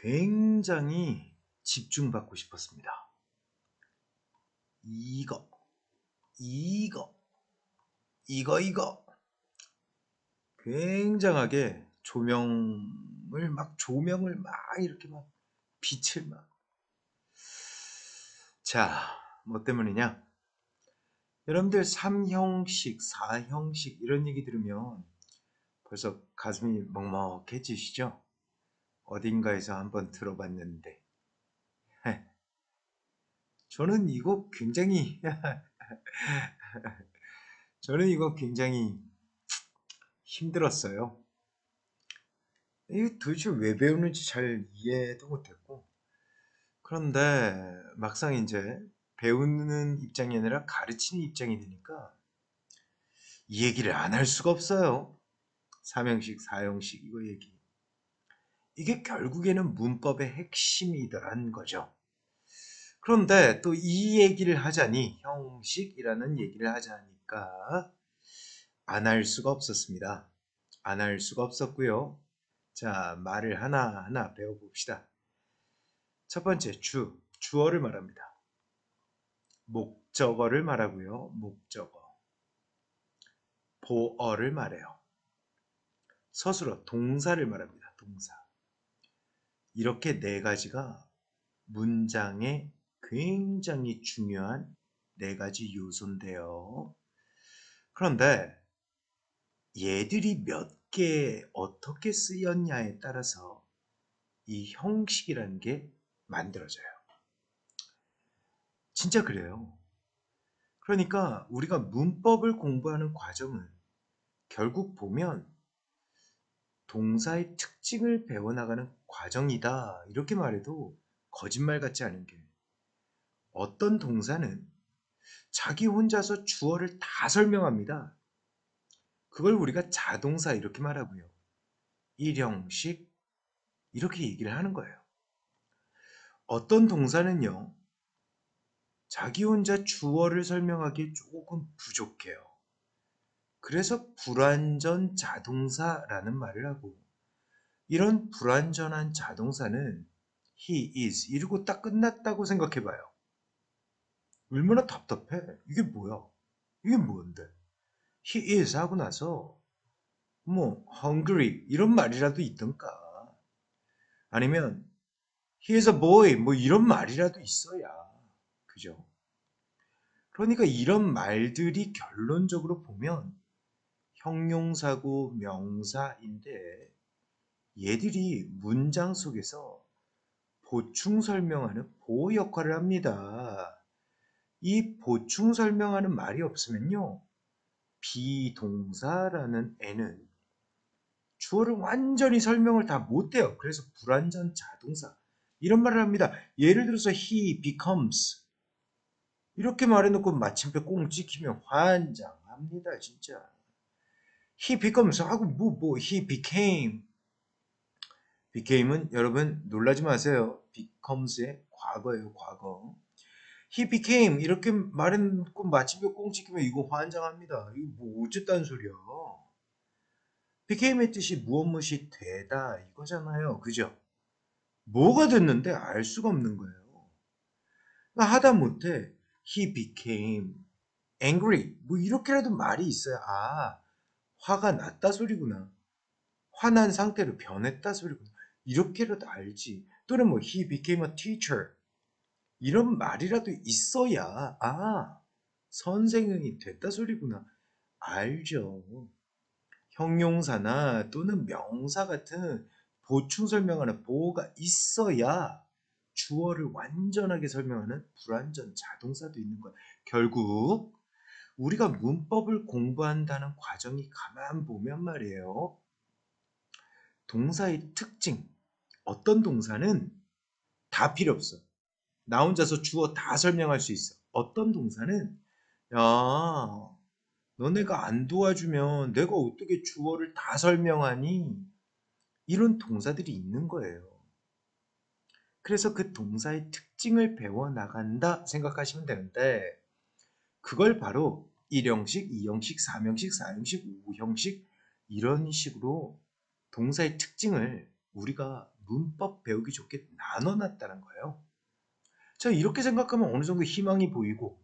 굉장히 집중받고 싶었습니다. 이거, 이거, 이거. 굉장하게 조명을 막 이렇게 막 빛을 막. 자, 뭐 때문이냐? 여러분들 3형식, 4형식 이런 얘기 들으면 벌써 가슴이 먹먹해지시죠? 어딘가에서 한번 들어봤는데. 저는 이거 굉장히 저는 이거 굉장히 힘들었어요. 이게 도대체 왜 배우는지 잘 이해도 못했고. 그런데 막상 이제 배우는 입장이 아니라 가르치는 입장이 되니까 이 얘기를 안 할 수가 없어요. 3형식, 4형식 이거 얘기. 이게 결국에는 문법의 핵심이더란 거죠. 그런데 또 이 얘기를 하자니 형식이라는 얘기를 하자니까 안 할 수가 없었습니다. 안 할 수가 없었고요. 자, 말을 하나하나 배워봅시다. 첫 번째, 주어를 말합니다. 목적어를 말하고요. 목적어. 보어를 말해요. 서술어, 동사를 말합니다. 동사. 이렇게 네 가지가 문장의 굉장히 중요한 네 가지 요소인데요. 그런데 얘들이 몇 개 어떻게 쓰였냐에 따라서 이 형식이라는 게 만들어져요. 진짜 그래요. 그러니까 우리가 문법을 공부하는 과정은 결국 보면 동사의 특징을 배워나가는 과정이다. 이렇게 말해도 거짓말 같지 않은 게 어떤 동사는 자기 혼자서 주어를 다 설명합니다. 그걸 우리가 자동사 이렇게 말하고요. 일형식 이렇게 얘기를 하는 거예요. 어떤 동사는요. 자기 혼자 주어를 설명하기에 조금 부족해요. 그래서 불완전 자동사라는 말을 하고 이런 불완전한 자동사는 he is 이러고 딱 끝났다고 생각해봐요. 얼마나 답답해? 이게 뭐야? 이게 뭔데? he is 하고 나서 뭐 hungry 이런 말이라도 있던가 아니면 he is a boy 뭐 이런 말이라도 있어야 그죠? 그러니까 이런 말들이 결론적으로 보면 형용사고 명사인데 얘들이 문장 속에서 보충 설명하는 보호 역할을 합니다. 이 보충 설명하는 말이 없으면요. 비동사라는 애는 주어를 완전히 설명을 다 못해요. 그래서 불완전 자동사 이런 말을 합니다. 예를 들어서 he becomes 이렇게 말해놓고 마침표 꽁 찍히면 환장합니다. 진짜. he becomes 하고 he became은 여러분 놀라지 마세요. becomes의 과거예요. 과거. he became 이렇게 말해놓고 마침표 꽁 찍히면 이거 환장합니다. 이거 뭐 어쨌다는 소리야. became의 뜻이 무엇이 되다 이거잖아요. 그죠? 뭐가 됐는데 알 수가 없는 거예요. 그러니까 하다못해 he became angry 뭐 이렇게라도 말이 있어야 화가 났다 소리구나. 화난 상태로 변했다 소리구나. 이렇게라도 알지. 또는 뭐 he became a teacher 이런 말이라도 있어야 선생님이 됐다 소리구나. 알죠. 형용사나 또는 명사 같은 보충 설명하는 보호가 있어야 주어를 완전하게 설명하는 불완전 자동사도 있는 거야. 결국 우리가 문법을 공부한다는 과정이 가만 보면 말이에요. 동사의 특징. 어떤 동사는 다 필요 없어. 나 혼자서 주어 다 설명할 수 있어. 어떤 동사는 야 너네가 안 도와주면 내가 어떻게 주어를 다 설명하니? 이런 동사들이 있는 거예요. 그래서 그 동사의 특징을 배워나간다 생각하시면 되는데 그걸 바로 1형식, 2형식, 3형식, 4형식, 5형식 이런 식으로 동사의 특징을 우리가 문법 배우기 좋게 나눠놨다는 거예요. 자, 이렇게 생각하면 어느 정도 희망이 보이고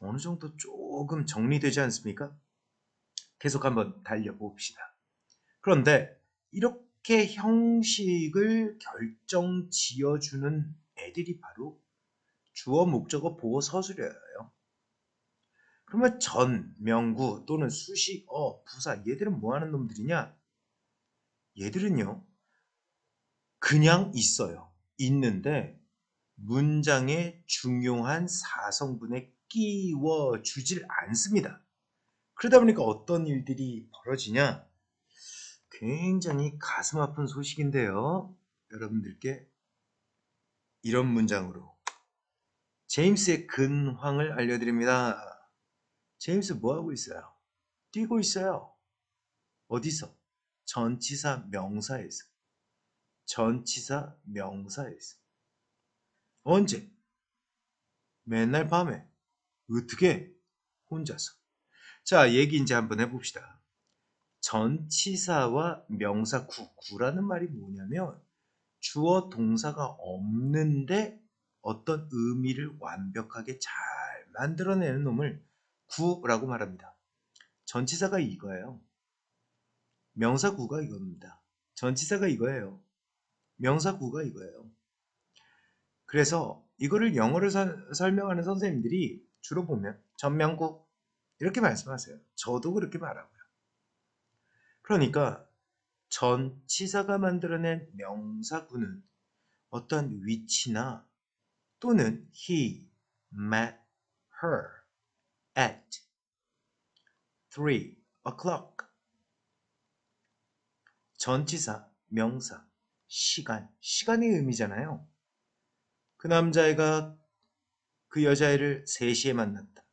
어느 정도 조금 정리되지 않습니까? 계속 한번 달려봅시다. 그런데 이렇게 형식을 결정 지어주는 애들이 바로 주어, 목적어, 보어, 서술이에요. 그러면 전, 명구 또는 수식, 부사 얘들은 뭐 하는 놈들이냐? 얘들은요 그냥 있어요. 있는데 문장에 중요한 사성분에 끼워주질 않습니다. 그러다 보니까 어떤 일들이 벌어지냐? 굉장히 가슴 아픈 소식인데요. 여러분들께 이런 문장으로 제임스의 근황을 알려드립니다. 제임스 뭐하고 있어요? 뛰고 있어요. 어디서? 전치사 명사에서. 전치사 명사에서. 언제? 맨날 밤에. 어떻게? 혼자서. 자, 얘기 이제 한번 해봅시다. 전치사와 명사 구라는 말이 뭐냐면 주어 동사가 없는데 어떤 의미를 완벽하게 잘 만들어내는 놈을 구라고 말합니다. 전치사가 이거예요. 명사 구가 이겁니다. 전치사가 이거예요. 명사 구가 이거예요. 그래서 이거를 영어를 설명하는 선생님들이 주로 보면 전명구 이렇게 말씀하세요. 저도 그렇게 말하고요. 그러니까 전치사가 만들어낸 명사구는 어떤 위치나 또는 he met her at 3 o'clock. 전치사, 명사, 시간의 의미잖아요. 그 남자애가 그 여자애를 3시에 만났다.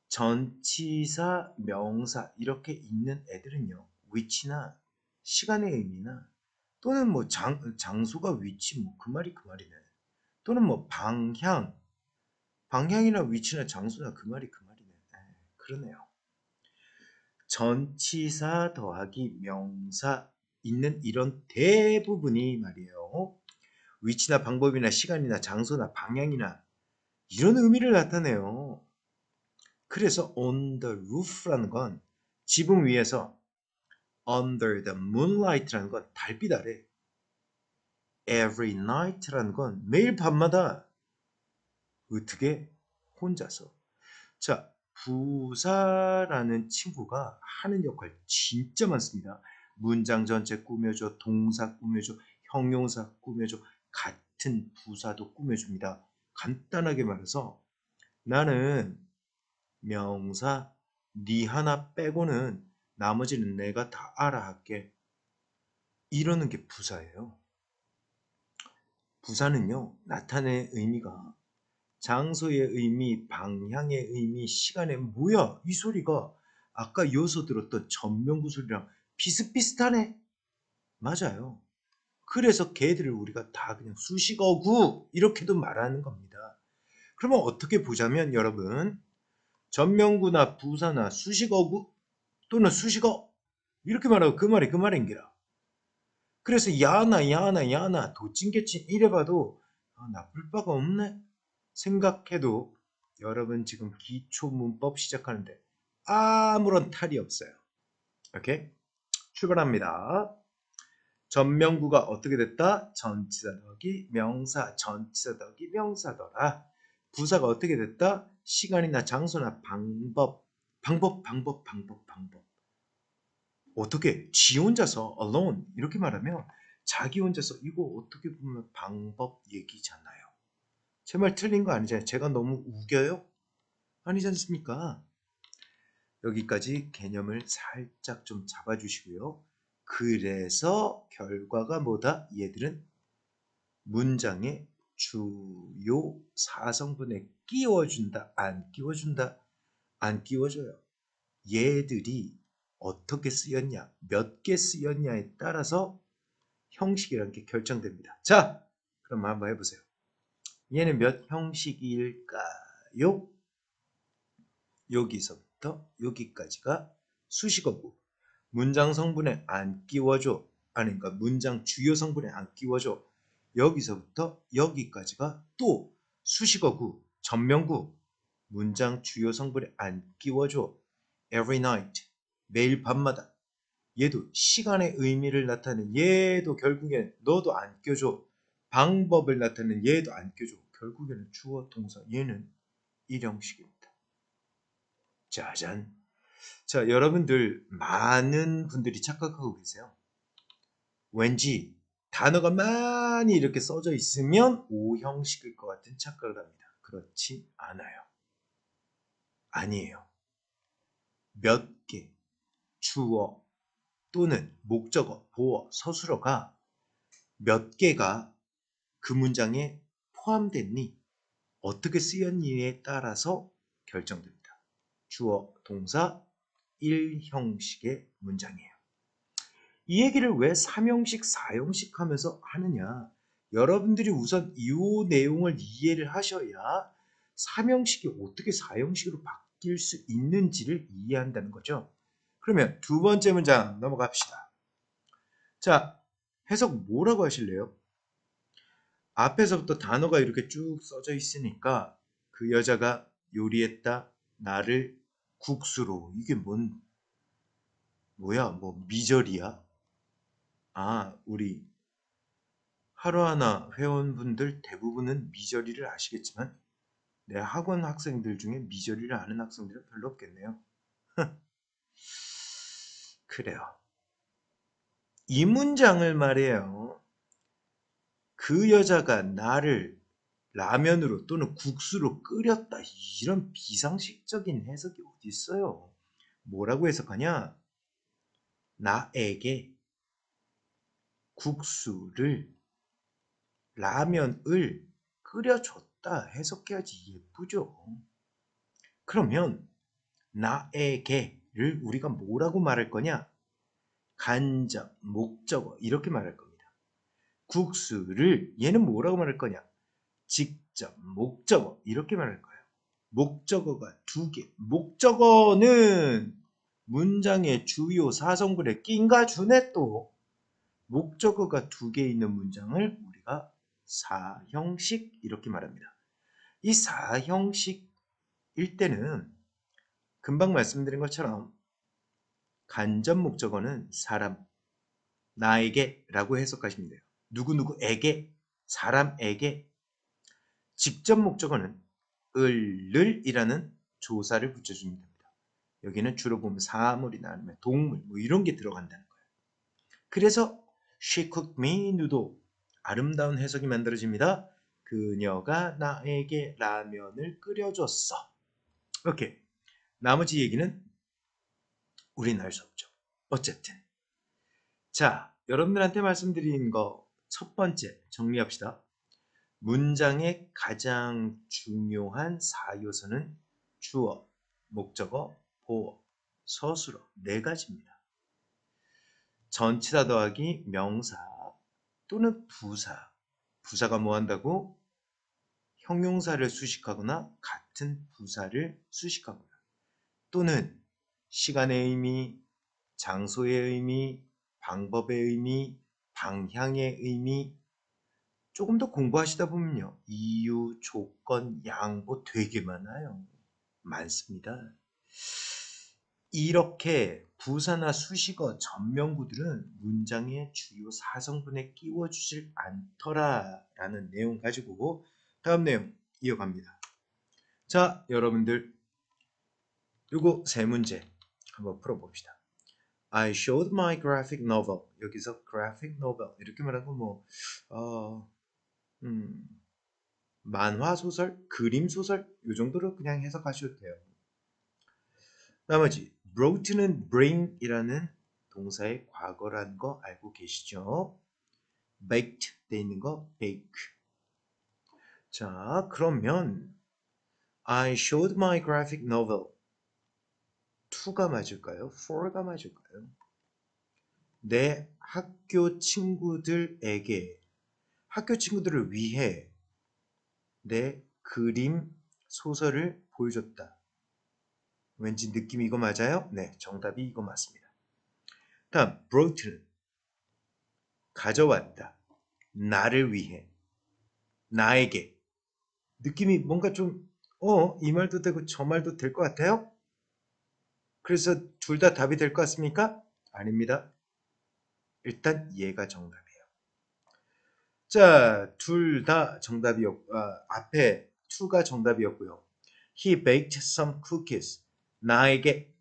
전치사, 명사 이렇게 있는 애들은요. 위치나 시간의 의미나 또는 뭐 장소가 위치 뭐 그 말이네. 또는 뭐 방향이나 위치나 장소나 그 말이네. 그러네요. 전치사 더하기 명사 있는 이런 대부분이 말이에요. 위치나 방법이나 시간이나 장소나 방향이나 이런 의미를 나타내요. 그래서 on the roof라는 건 지붕 위에서 under the moonlight라는 건 달빛 아래 every night라는 건 매일 밤마다 어떻게 혼자서 자 부사라는 친구가 하는 역할 진짜 많습니다. 문장 전체 꾸며줘, 동사 꾸며줘, 형용사 꾸며줘, 같은 부사도 꾸며줍니다. 간단하게 말해서 나는 명사 네 하나 빼고는 나머지는 내가 다 알아 할게. 이러는 게 부사예요. 부사는요. 나타낼 의미가 장소의 의미, 방향의 의미, 시간의 뭐야? 이 소리가 아까 이어서 들었던 전명구 소리랑 비슷비슷하네. 맞아요. 그래서 걔들을 우리가 다 그냥 수식어구 이렇게도 말하는 겁니다. 그러면 어떻게 보자면 여러분 전명구나 부사나 수식어구 또는 수식어 이렇게 말하고 그 말인기라. 그래서 야나 도찐개찐 이래봐도 나쁠 바가 없네 생각해도 여러분 지금 기초문법 시작하는데 아무런 탈이 없어요. 오케이? 출발합니다. 전명구가 어떻게 됐다? 전치사 더하기 명사, 전치사 더하기 명사더라. 부사가 어떻게 됐다? 시간이나 장소나 방법. 어떻게? 지 혼자서 alone 이렇게 말하면 자기 혼자서 이거 어떻게 보면 방법 얘기잖아요. 제 말 틀린 거 아니잖아요. 제가 너무 우겨요? 아니지 않습니까? 여기까지 개념을 살짝 좀 잡아주시고요. 그래서 결과가 뭐다? 얘들은 문장에 주요 사성분에 끼워준다, 안 끼워준다, 안 끼워줘요. 얘들이 어떻게 쓰였냐, 몇 개 쓰였냐에 따라서 형식이라는 게 결정됩니다. 자, 그럼 한번 해보세요. 얘는 몇 형식일까요? 여기서부터 여기까지가 수식어고 문장 성분에 안 끼워줘, 그러니까 문장 주요 성분에 안 끼워줘. 여기서부터 여기까지가 또 수식어구, 전명구, 문장 주요 성분에 안 끼워줘. Every night, 매일 밤마다. 얘도 시간의 의미를 나타내는 얘도 결국엔 너도 안 껴줘. 방법을 나타내는 얘도 안 껴줘. 결국에는 주어, 동사, 얘는 일형식입니다. 짜잔. 자, 여러분들 많은 분들이 착각하고 계세요. 왠지 단어가 많이 이렇게 써져 있으면 오형식일 것 같은 착각을 합니다. 그렇지 않아요. 아니에요. 몇 개, 주어 또는 목적어, 보어, 서술어가 몇 개가 그 문장에 포함됐니? 어떻게 쓰였니에 따라서 결정됩니다. 주어, 동사, 일형식의 문장이에요. 이 얘기를 왜 3형식, 4형식 하면서 하느냐? 여러분들이 우선 이 내용을 이해를 하셔야 3형식이 어떻게 4형식으로 바뀔 수 있는지를 이해한다는 거죠. 그러면 두 번째 문장 넘어갑시다. 자, 해석 뭐라고 하실래요? 앞에서부터 단어가 이렇게 쭉 써져 있으니까 그 여자가 요리했다. 나를 국수로. 이게 뭐야? 뭐 미절이야? 아, 우리 하루하나 회원분들 대부분은 미저리를 아시겠지만 내 학원 학생들 중에 미저리를 아는 학생들은 별로 없겠네요. 그래요. 이 문장을 말해요. 그 여자가 나를 라면으로 또는 국수로 끓였다. 이런 비상식적인 해석이 어디 있어요? 뭐라고 해석하냐? 나에게 국수를 라면을 끓여줬다. 해석해야지 예쁘죠. 그러면 나에게를 우리가 뭐라고 말할 거냐? 간접, 목적어 이렇게 말할 겁니다. 국수를 얘는 뭐라고 말할 거냐? 직접, 목적어 이렇게 말할 거예요. 목적어가 두 개. 목적어는 문장의 주요 사성분에 낀가 주네 또. 목적어가 두 개 있는 문장을 우리가 4형식 이렇게 말합니다. 이 4형식일 때는 금방 말씀드린 것처럼 간접 목적어는 사람, 나에게 라고 해석하시면 돼요. 누구누구에게, 사람에게. 직접 목적어는 을 이라는 조사를 붙여주면 됩니다. 여기는 주로 보면 사물이나 아니면 동물 뭐 이런 게 들어간다는 거예요. 그래서 she cooked me noodle. 아름다운 해석이 만들어집니다. 그녀가 나에게 라면을 끓여줬어. 오케이. 나머지 얘기는 우린 알 수 없죠. 어쨌든 자, 여러분들한테 말씀드린 거 첫 번째 정리합시다. 문장의 가장 중요한 4요소는 주어, 목적어, 보어, 서술어 네 가지입니다. 전치사 더하기 명사 또는 부사. 부사가 뭐 한다고? 형용사를 수식하거나 같은 부사를 수식하거나 또는 시간의 의미, 장소의 의미, 방법의 의미, 방향의 의미. 조금 더 공부하시다 보면요. 이유, 조건, 양보 되게 많아요. 많습니다. 이렇게 부사나 수식어, 전명구들은 문장의 주요 사성분에 끼워주질 않더라라는 내용 가지고 다음 내용 이어갑니다. 자, 여러분들 요거 세 문제 한번 풀어봅시다. I showed my graphic novel. 여기서 graphic novel 이렇게 말하고 뭐 만화 소설, 그림 소설 이 정도로 그냥 해석하셔도 돼요. 나머지 brought는 bring이라는 동사의 과거라는 거 알고 계시죠? baked 돼 있는 거 bake. 자, 그러면 I showed my graphic novel. to가 맞을까요? for가 맞을까요? 내 학교 친구들에게 학교 친구들을 위해 내 그림 소설을 보여줬다. 왠지 느낌이 이거 맞아요? 네, 정답이 이거 맞습니다. 다음 brought는 가져왔다. 나를 위해. 나에게. 느낌이 뭔가 좀 이 말도 되고 저 말도 될 것 같아요? 그래서 둘 다 답이 될 것 같습니까? 아닙니다. 일단 얘가 정답이에요. 자, 둘 다 정답이었고, 앞에 to가 정답이었고요. He baked some cookies. 나에게,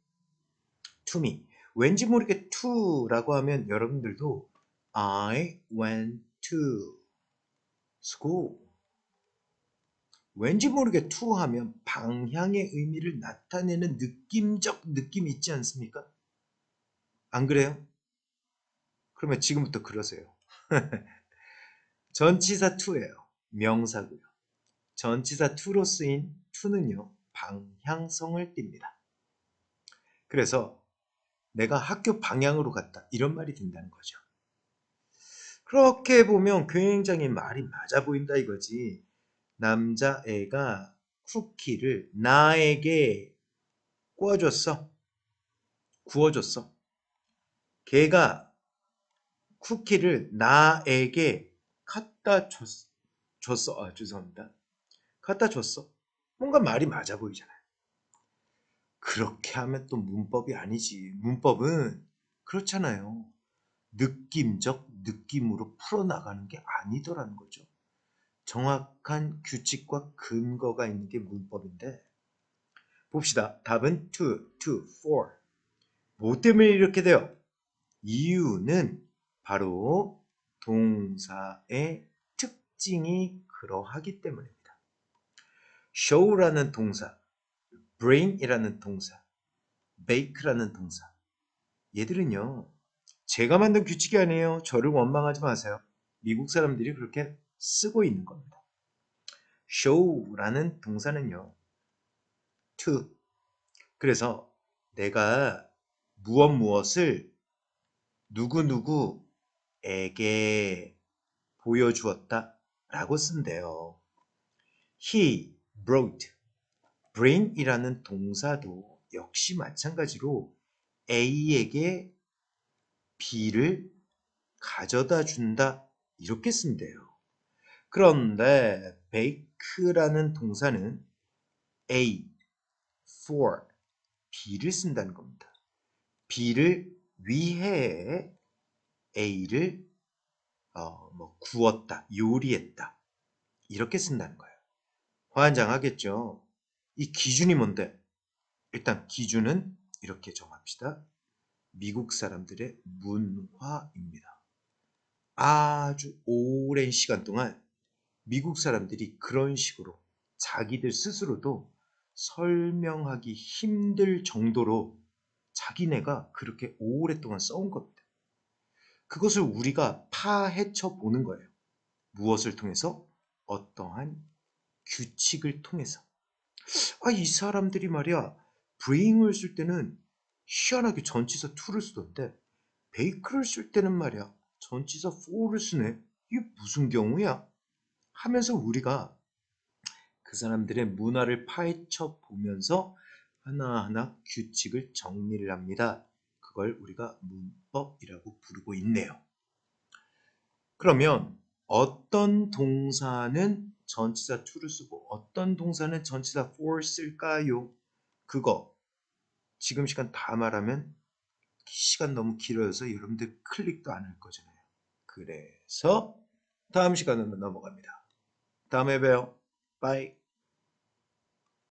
to me. 왠지 모르게 to라고 하면 여러분들도 I went to school. 왠지 모르게 to 하면 방향의 의미를 나타내는 느낌적 느낌이 있지 않습니까? 안 그래요? 그러면 지금부터 그러세요. 전치사 to예요. 명사고요. 전치사 to로 쓰인 to는요. 방향성을 띱니다. 그래서 내가 학교 방향으로 갔다. 이런 말이 된다는 거죠. 그렇게 보면 굉장히 말이 맞아 보인다 이거지. 남자애가 쿠키를 나에게 구워줬어. 구워줬어. 걔가 쿠키를 나에게 갖다 줬어. 죄송합니다. 갖다 줬어. 뭔가 말이 맞아 보이잖아요. 그렇게 하면 또 문법이 아니지. 문법은 그렇잖아요. 느낌적 느낌으로 풀어나가는 게 아니더라는 거죠. 정확한 규칙과 근거가 있는 게 문법인데 봅시다. 답은 4. 뭐 때문에 이렇게 돼요? 이유는 바로 동사의 특징이 그러하기 때문입니다. show라는 동사, bring이라는 동사, bake라는 동사 얘들은요. 제가 만든 규칙이 아니에요. 저를 원망하지 마세요. 미국 사람들이 그렇게 쓰고 있는 겁니다. show라는 동사는요. to. 그래서 내가 무엇을 누구누구에게 보여주었다 라고 쓴대요. He brought. bring이라는 동사도 역시 마찬가지로 A에게 B를 가져다 준다 이렇게 쓴대요. 그런데 bake라는 동사는 A, for, B를 쓴다는 겁니다. B를 위해 A를 구웠다, 요리했다 이렇게 쓴다는 거예요. 환장하겠죠. 이 기준이 뭔데? 일단 기준은 이렇게 정합시다. 미국 사람들의 문화입니다. 아주 오랜 시간 동안 미국 사람들이 그런 식으로 자기들 스스로도 설명하기 힘들 정도로 자기네가 그렇게 오랫동안 써온 겁니다. 그것을 우리가 파헤쳐 보는 거예요. 무엇을 통해서? 어떠한 규칙을 통해서. 이 사람들이 말이야, bring을 쓸 때는 희한하게 전치사 to를 쓰던데 bake를 쓸 때는 말이야, 전치사 for를 쓰네. 이게 무슨 경우야? 하면서 우리가 그 사람들의 문화를 파헤쳐 보면서 하나하나 규칙을 정리를 합니다. 그걸 우리가 문법이라고 부르고 있네요. 그러면 어떤 동사는 전치사 to를 쓰고 어떤 동사는 전치사 for 쓸까요? 그거 지금 시간 다 말하면 시간 너무 길어서 여러분들 클릭도 안 할 거잖아요. 그래서 다음 시간으로 넘어갑니다. 다음에 봬요. 바이.